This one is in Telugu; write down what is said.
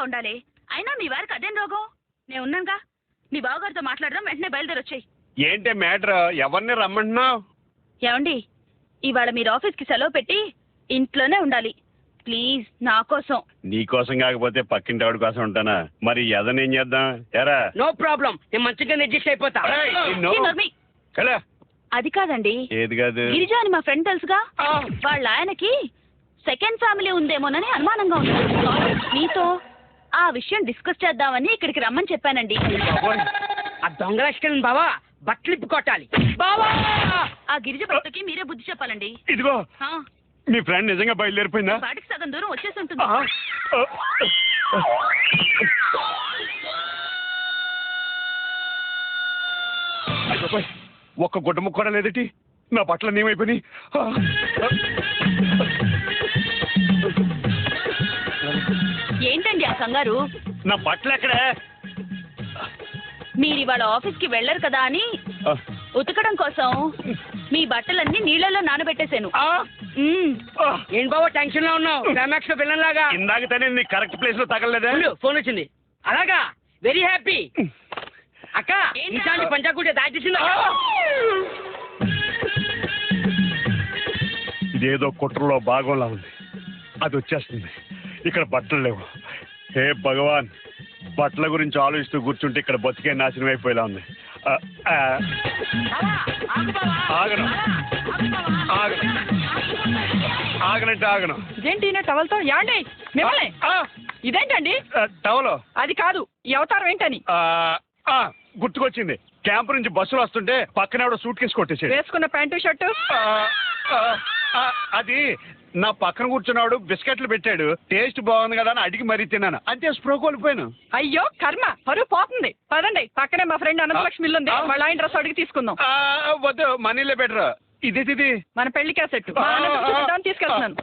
ఉండాలి. అయినా మీ వారికి అదేం రోగం? నేను ఉన్నానుగా, మీ బావగారితో మాట్లాడదాం, వెంటనే బయలుదేరొచ్చాయి. ఏంటి మ్యాటర్? ఎవరిని రమ్మంటున్నావు? ఏమండి, ఇవాళ మీరు ఆఫీస్కి సెలవు పెట్టి ఇంట్లోనే ఉండాలి ప్లీజ్, నా కోసం. నీ కోసం కాకపోతే పక్కింటి ఆవిడ కోసం ఉంటానా? మరి ఎదనేం చేద్దాం? ఎరా నో ప్రాబ్లం, నేను మంచిగా అడ్జస్ట్ అయిపోతా. అది కాదండి. ఏది కాదు? గిరిజ అని మా ఫ్రెండ్ తెలుసుగా, వాళ్ళ ఆయనకి సెకండ్ ఫ్యామిలీ ఉందేమోనని అనుమానంగా ఉంది. మీతో ఆ విషయం డిస్కస్ చేద్దామని ఇక్కడికి రమ్మని చెప్పానండి. ఆ దొంగ లక్ష్మణ్ బావా బట్టలు ఇప్పి కొట్టాలి బావా. ఆ గిరిజ భర్తకి మీరే బుద్ధి చెప్పాలండి. ఇదిగో మీ ఫ్రెండ్ నిజంగా బయలుదేరిపోయిందా? వాటికి సగం దూరం వచ్చేసి ఉంటుంది. ఒక్క గుడ్డ ముక్క కూడా లేదటి, నా బట్టలు ఏమైపోయినాయి? ఏంటండి ఆ కంగారు? నా బట్టలు ఎక్కడే? మీరు ఇవాళ ఆఫీస్కి వెళ్ళరు కదా అని ఉతకడం కోసం మీ బట్టలన్నీ నీళ్ళలో నానబెట్టేశాను. ఏం బాబా టెన్షన్ లో ఉన్నావు? క్లైమాక్స్ లో విలన్ లాగా. ఇందాక తనే నీ కరెక్ట్ ప్లేస్ లో తగలలేదా? ఫోన్ వచ్చింది. అలాగా, వెరీ హ్యాపీ. అక్క ఈసారి పంచాకుటే దాచేసింది. ఇదేదో కుట్రలో భాగంలా ఉంది. అది వచ్చేస్తుంది. ఇక్కడ బట్టలు లేవు. హే భగవాన్, బట్టల గురించి ఆలోచిస్తూ కూర్చుంటే ఇక్కడ బతికే నాశనం అయిపోయేలా ఉంది. ఆగను ఆగనంటే ఆగను. ఇదేంటి టవల్తో? యాండి మిమ్మల్ని ఇదేంటండి టవలో? అది కాదు, ఈ అవతారం ఏంటని. గుర్తుకొచ్చింది. క్యాంప్ నుంచి బస్సులు వస్తుంటే పక్కన ఎవడో సూట్ కేసు కొట్టేసాడు. వేసుకున్న ప్యాంటు షర్టు అది నా పక్కన కూర్చున్నాడు. బిస్కెట్లు పెట్టాడు. టేస్ట్ బాగుంది కదా అని అడిగి మరీ తిన్నాను. అంతే స్ప్రో కోల్పోయాను. అయ్యో కర్మ, పరువు పోతుంది. పదండి, పక్కనే మా ఫ్రెండ్ అనంతలక్ష్మి ఇల్లు ఉంది. వాళ్ళ ఆయన డ్రెస్ అడిగి తీసుకుందాం. వద్దు, మనీలే బెటర్. ఇది మన పెళ్లి క్యాసెట్ తీసుకెళ్తున్నాను.